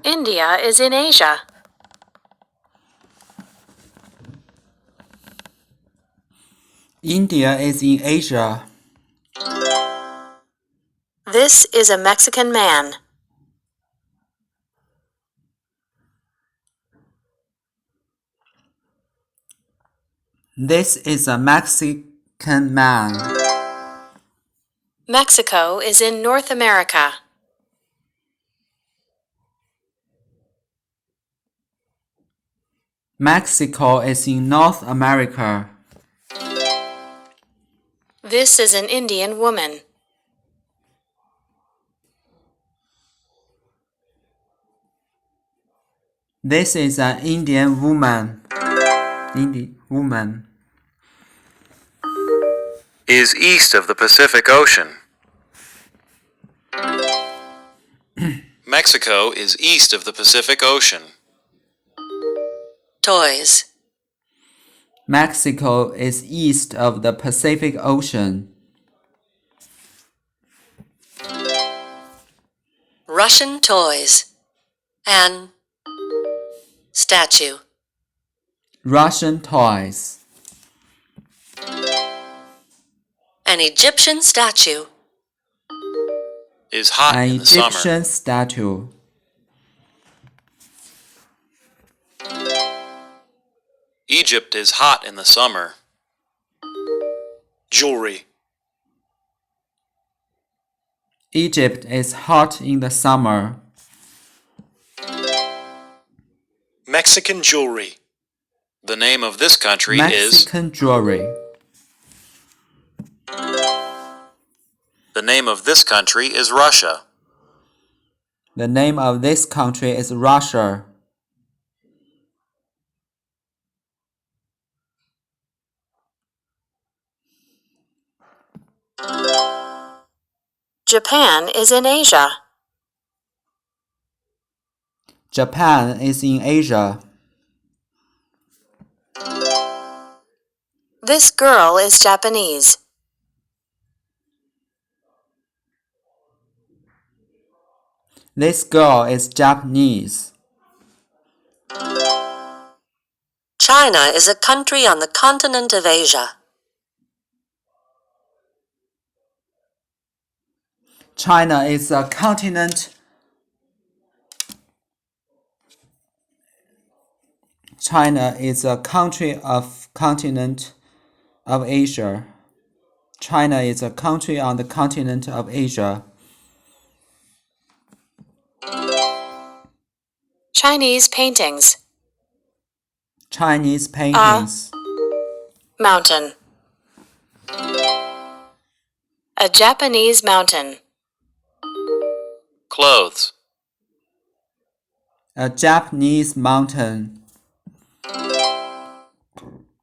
India is in Asia. India is in Asia. This is a Mexican man. This is a Mexican man. Mexico is in North America. Mexico is in North America. This is an Indian woman. This is an Indian woman. Woman. Is east of the Pacific Ocean. Mexico is east of the Pacific Ocean. Toys. Mexico is east of the Pacific Ocean. Russian toys. An statue. Russian toys. An Egyptian statue. Is hot An in the summer. Egyptian statue. Egypt is hot in the summer. Jewelry. Egypt is hot in the summer. Mexican jewelry. The name of this country Mexican jewelry. The name of this country is Russia. The name of this country is Russia. Japan is in Asia. Japan is in Asia. This girl is Japanese. This girl is Japanese. China is a country on the continent of Asia. China is a continent. China is a country of continent of Asia. China is a country on the continent of Asia. Chinese paintings. Chinese paintings. Mountain. A Japanese mountain. Clothes. A Japanese mountain.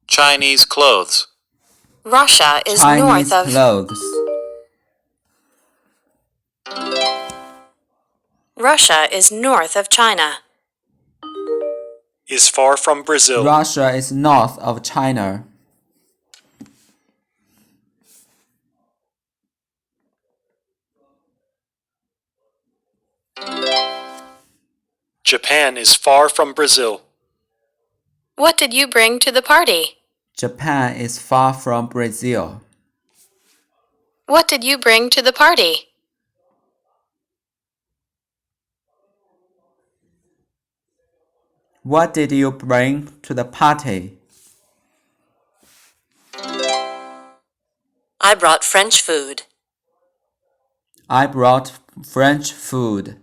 Chinese clothes. Russia is Chinese north of clothes. Russia is north of China. Is far from Brazil. Russia is north of China. Japan is far from Brazil. What did you bring to the party? Japan is far from Brazil. What did you bring to the party? What did you bring to the party? I brought French food. I brought French food.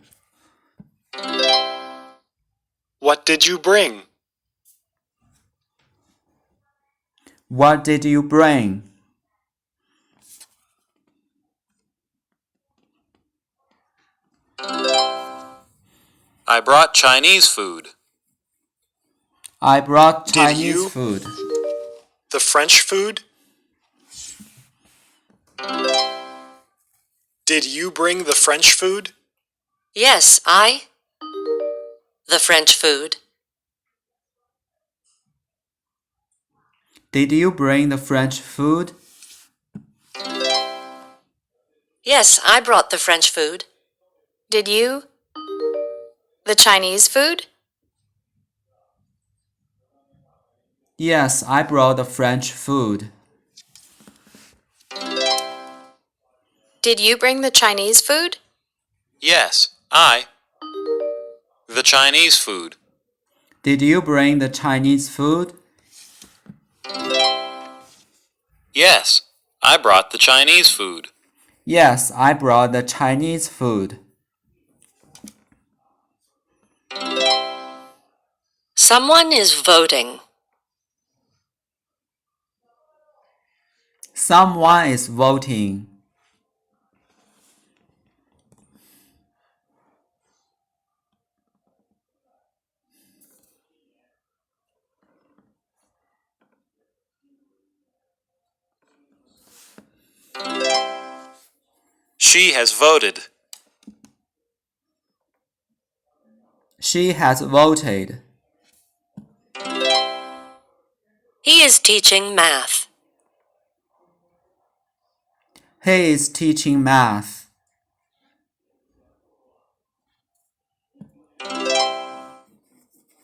What did you bring? What did you bring? I brought Chinese food. I brought Did Chinese you? food. The French food? Did you bring the French food? Yes, the French food. Did you bring the French food? Yes, I brought the French food. Did you? the Chinese food? Yes, I brought the French food. Did you bring the Chinese food? Yes, the Chinese food. Did you bring the Chinese food? Yes, I brought the Chinese food. Yes, I brought the Chinese food. Someone is voting. Someone is voting. She has voted. She has voted. He is teaching math. He is teaching math.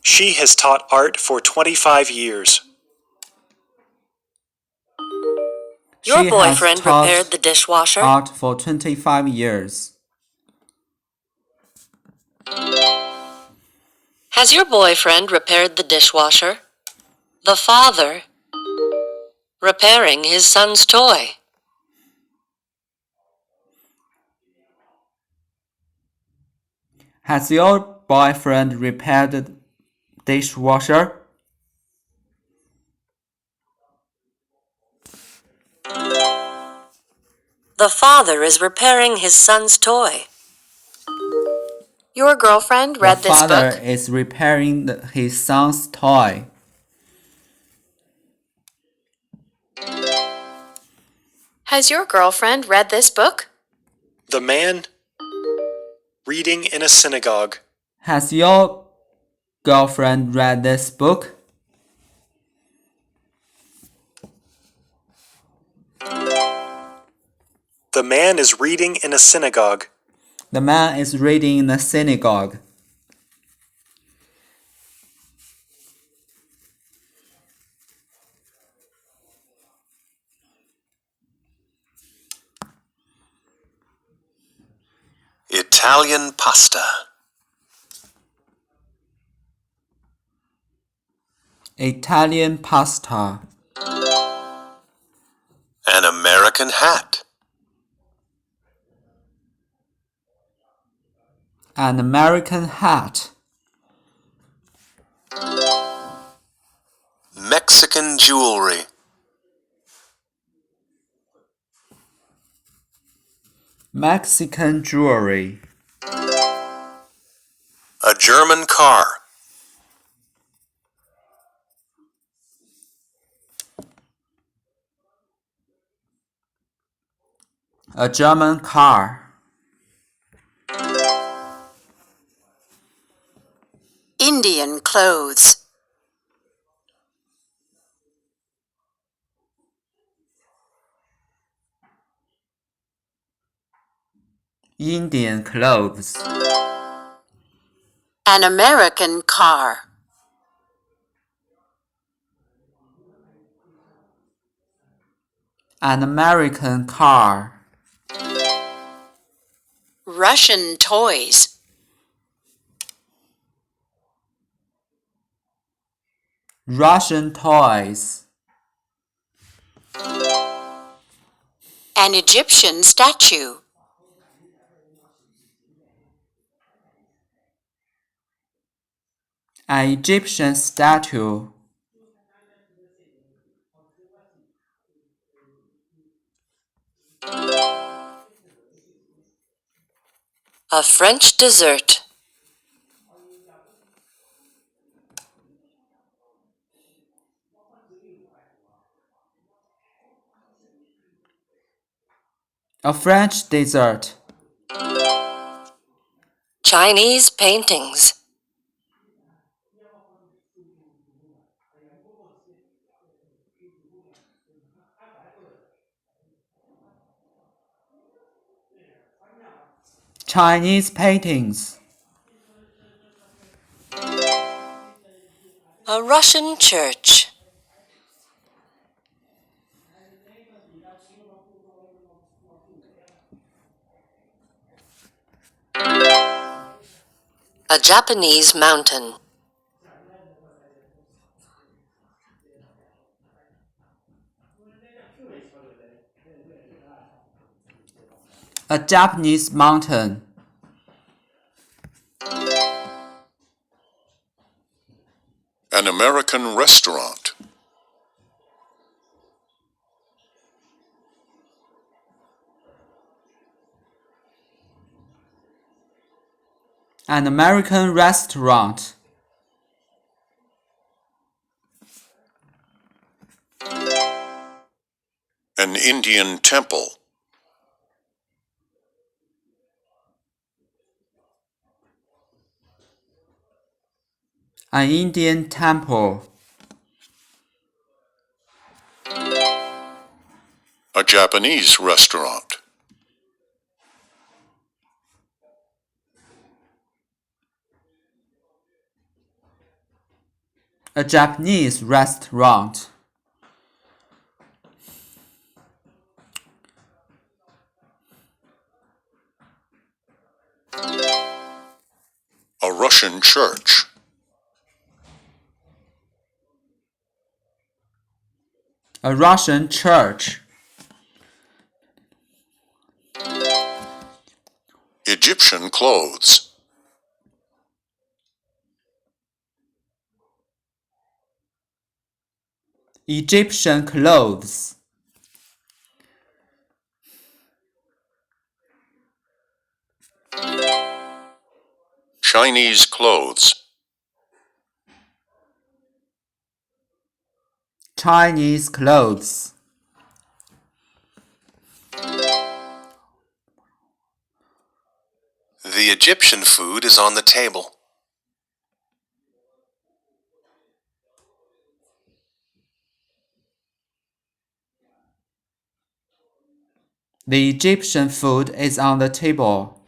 She has taught art for 25 years. Your She boyfriend has taught repaired the dishwasher. art for 25 years. Has your boyfriend repaired the dishwasher? The father repairing his son's toy. Has your boyfriend repaired the dishwasher? The father is repairing his son's toy. Your girlfriend read The this father book? is repairing his son's toy. Has your girlfriend read this book? The man reading in a synagogue. Has your girlfriend read this book? The man is reading in a synagogue. The man is reading in the synagogue. Italian pasta. Italian pasta. An American hat. An American hat. Mexican jewelry. Mexican jewelry. A German car. A German car. Indian clothes. Indian clothes. An American car. An American car. Russian toys. Russian toys. An Egyptian statue. An Egyptian statue. A French dessert. A French dessert. Chinese paintings. Chinese paintings. Russian church. A Japanese mountain. A Japanese mountain. An American restaurant. An American restaurant. An Indian temple. An Indian temple. A Japanese restaurant. A Japanese restaurant. A Russian church. A Russian church. Egyptian clothes. Egyptian clothes. Chinese clothes. Chinese clothes. The Egyptian food is on the table. The Egyptian food is on the table.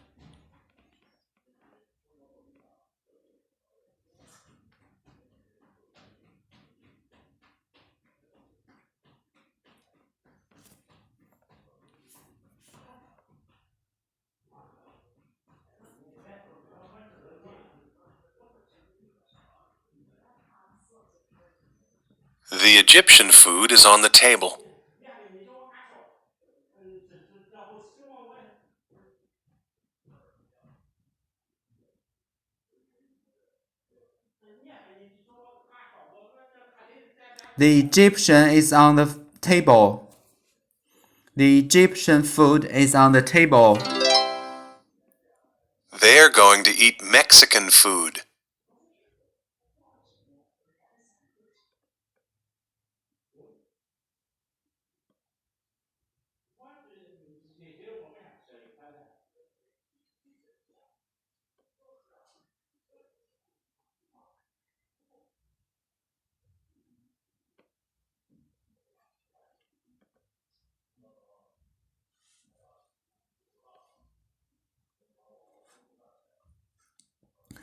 The Egyptian food is on the table. The Egyptian is on the table. The Egyptian food is on the table. They're going to eat Mexican food.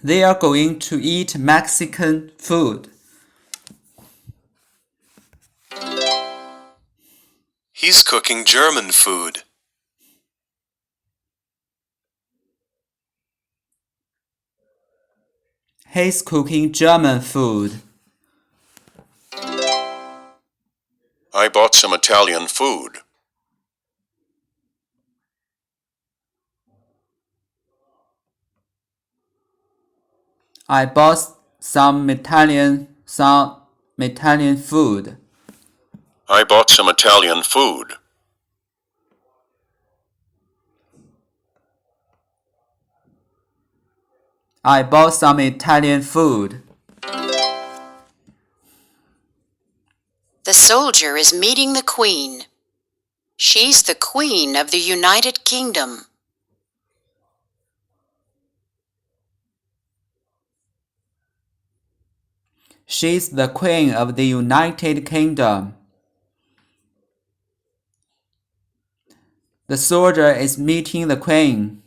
They are going to eat Mexican food. He's cooking German food. He's cooking German food. I bought some Italian food. I bought some Italian food. I bought some Italian food. I bought some Italian food. The soldier is meeting the Queen. She's the Queen of the United Kingdom. She's the Queen of the United Kingdom. The soldier is meeting the Queen.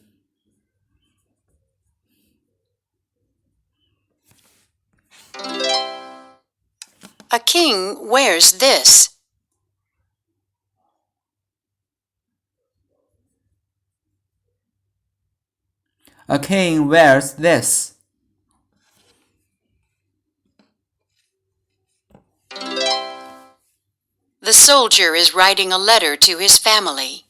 A king wears this. A king wears this. The soldier is writing a letter to his family.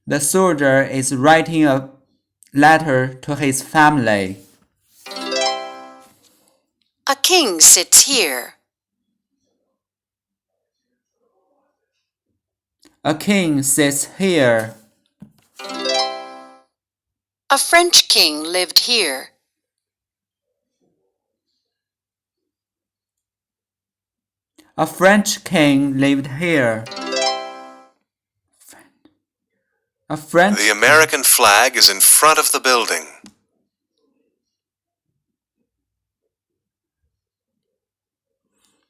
The soldier is writing a letter to his family. A king sits here. A king sits here. A French king lived here. A French king lived here. The American flag is in front of the building.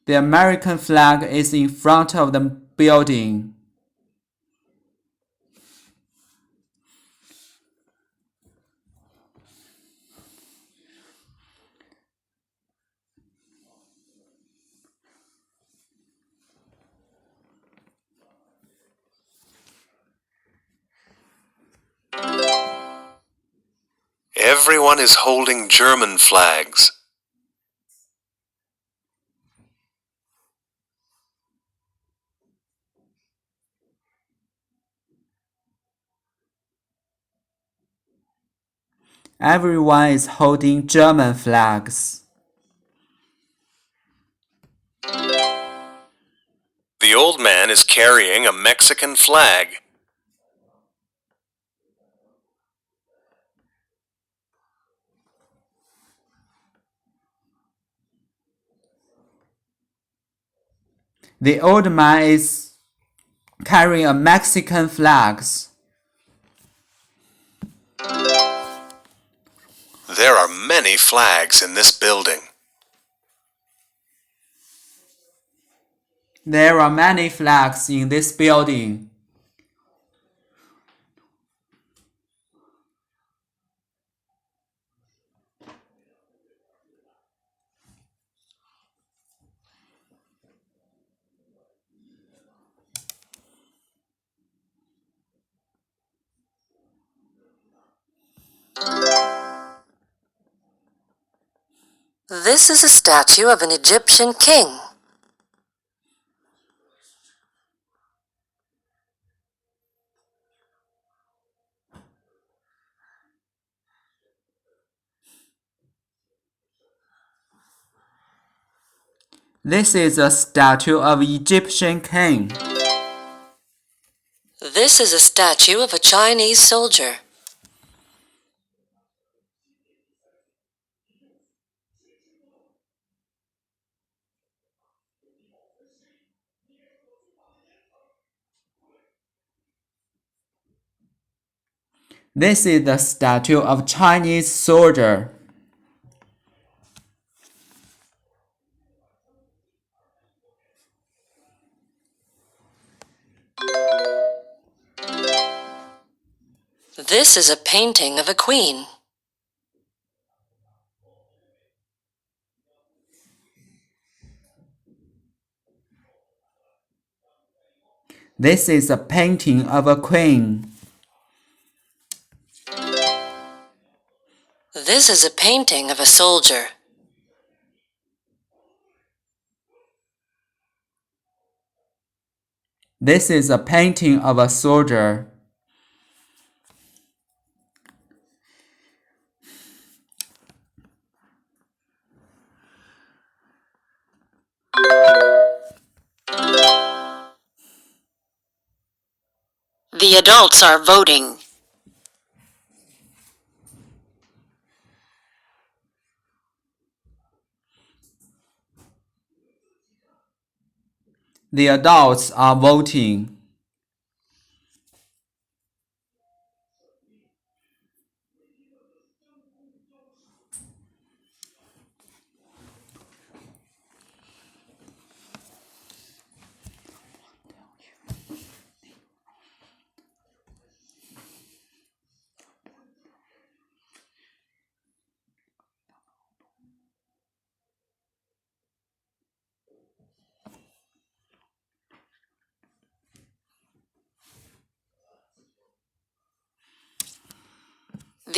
The American flag is in front of the building. Everyone is holding German flags. Everyone is holding German flags. The old man is carrying a Mexican flag. The old man is carrying a Mexican flag. There are many flags in this building. There are many flags in this building. This is a statue of an Egyptian king. This is a statue of Egyptian king. This is a statue of a Chinese soldier. This is the statue of Chinese soldier. This is a painting of a queen. This is a painting of a queen. This is a painting of a soldier. This is a painting of a soldier. The adults are voting. The adults are voting.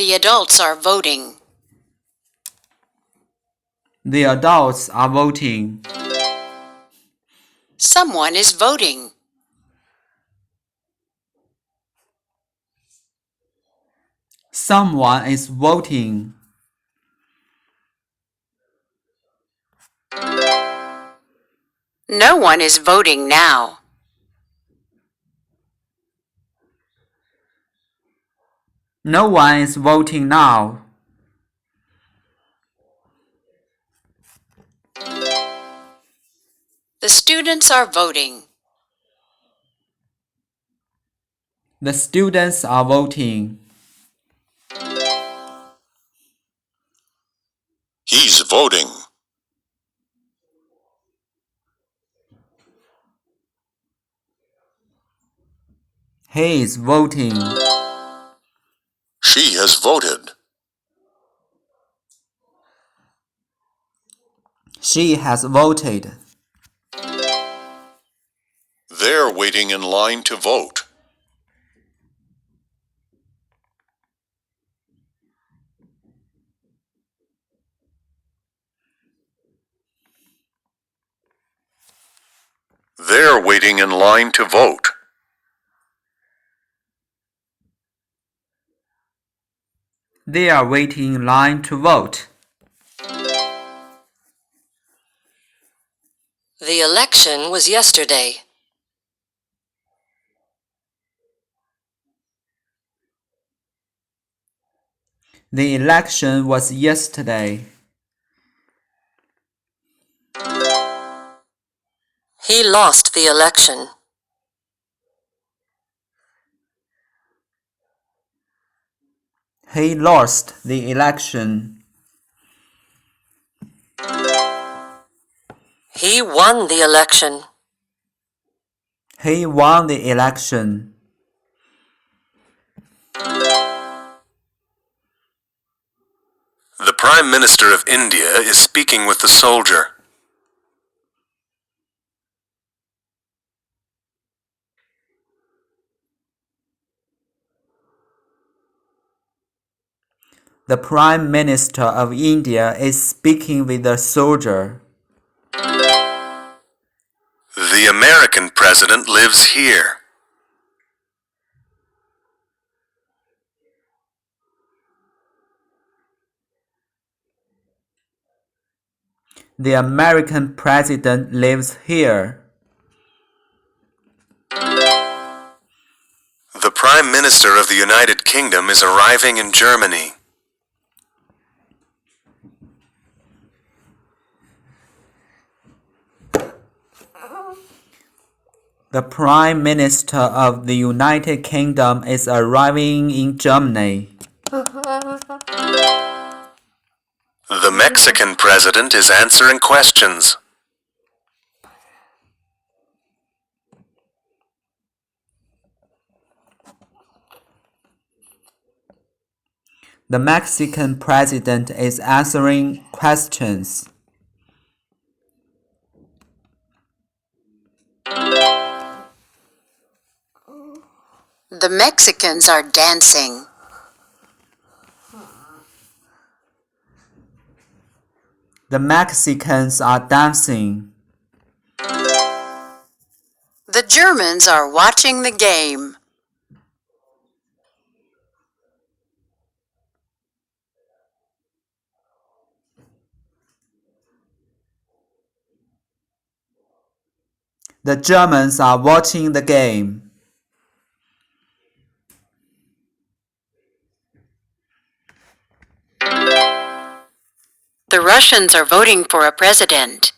The adults are voting. The adults are voting. Someone is voting. Someone is voting. No one is voting now. No one is voting now. The students are voting. The students are voting. He's voting. He is voting. She has voted. She has voted. They're waiting in line to vote. They're waiting in line to vote. They are waiting in line to vote. The election was yesterday. The election was yesterday. He lost the election. He lost the election. He won the election. He won the election. The Prime Minister of India is speaking with the soldier. The Prime Minister of India is speaking with the soldier. The American president lives here. The American president lives here. The Prime Minister of the United Kingdom is arriving in Germany. The Prime Minister of the United Kingdom is arriving in Germany. The Mexican president is answering questions. The Mexican president is answering questions. The Mexicans are dancing. The Mexicans are dancing. The Germans are watching the game. The Germans are watching the game. The Russians are voting for a president.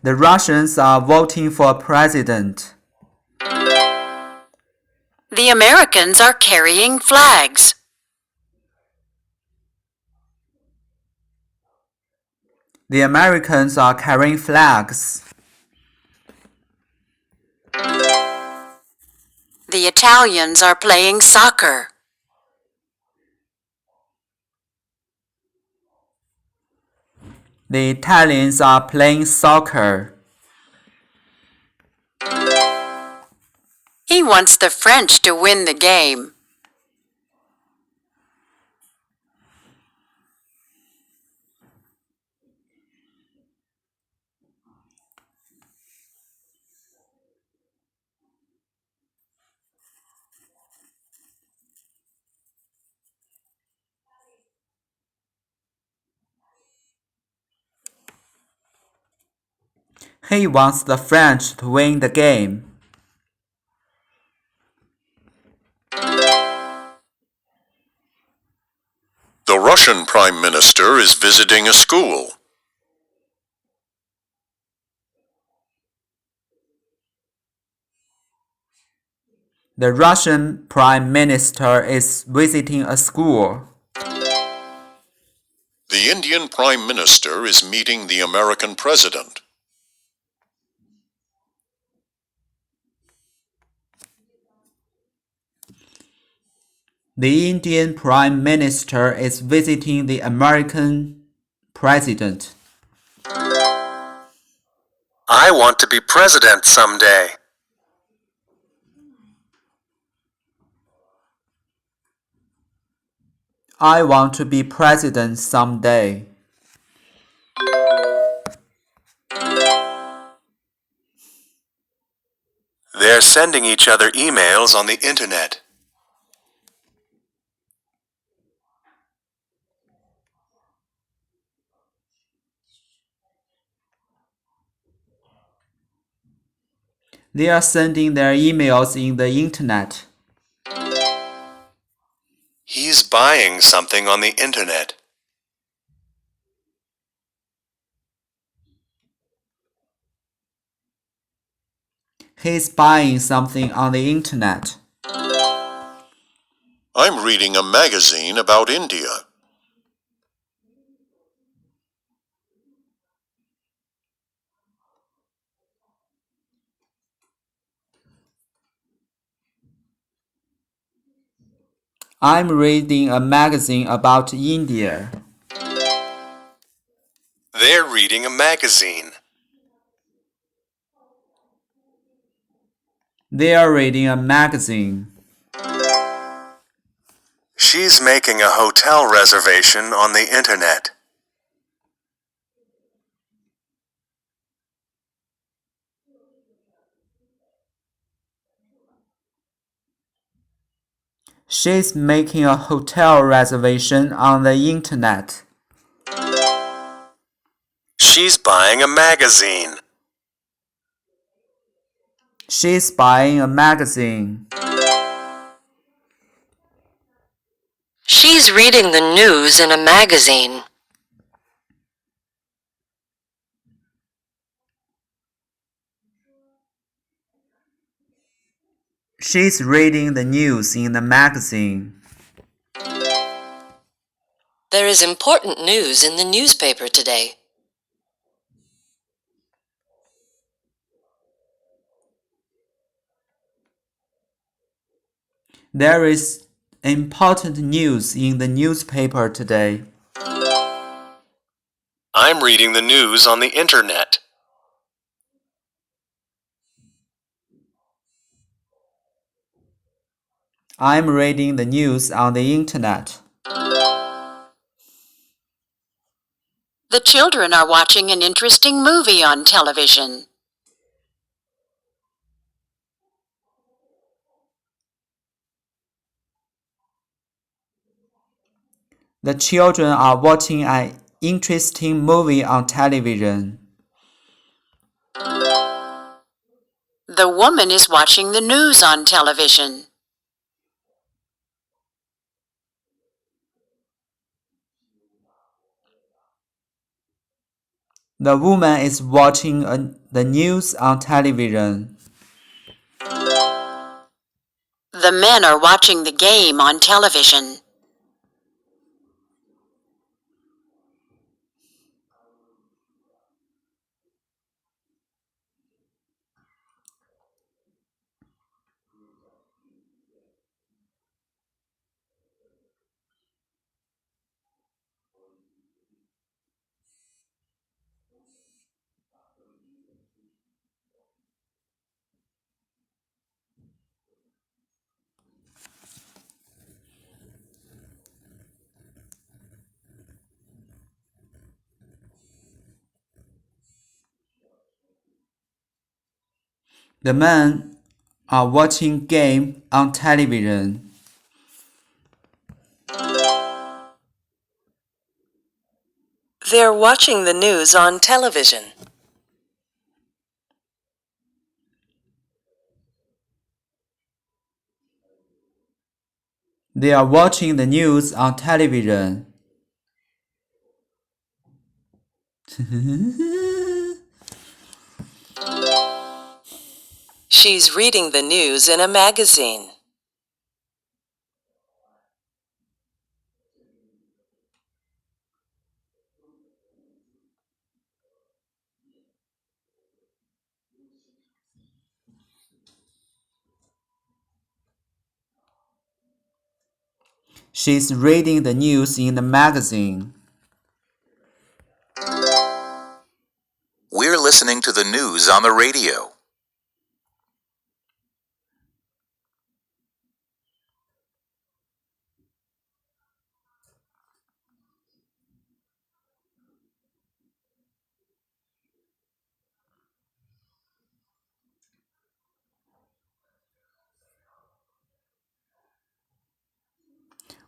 The Russians are voting for a president. The Americans are carrying flags. The Americans are carrying flags. The Italians are playing soccer. The Italians are playing soccer. He wants the French to win the game. He wants the French to win the game. The Russian Prime Minister is visiting a school. The Russian Prime Minister is visiting a school. The Indian Prime Minister is meeting the American President. The Indian Prime Minister is visiting the American President. I want to be president someday. I want to be president someday. They're sending each other emails on the internet. They are sending their emails in the internet. He's buying something on the internet. He's buying something on the internet. I'm reading a magazine about India. I'm reading a magazine about India. They're reading a magazine. They are reading a magazine. She's making a hotel reservation on the internet. She's making a hotel reservation on the internet. She's buying a magazine. She's buying a magazine. She's reading the news in a magazine. She's reading the news in the magazine. There is important news in the newspaper today. There is important news in the newspaper today. I'm reading the news on the internet. I'm reading the news on the internet. The children are watching an interesting movie on television. The children are watching an interesting movie on television. The woman is watching the news on television. The woman is watching the news on television. The men are watching the game on television. The men are watching game on television. They're watching the news on television. They are watching the news on television. She's reading the news in a magazine. She's reading the news in the magazine. We're listening to the news on the radio.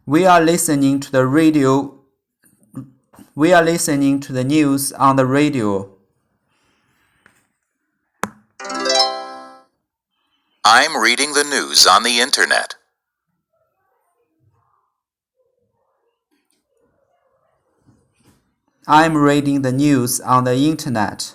We are listening to the radio. We are listening to the news on the radio. I'm reading the news on the internet. I'm reading the news on the internet.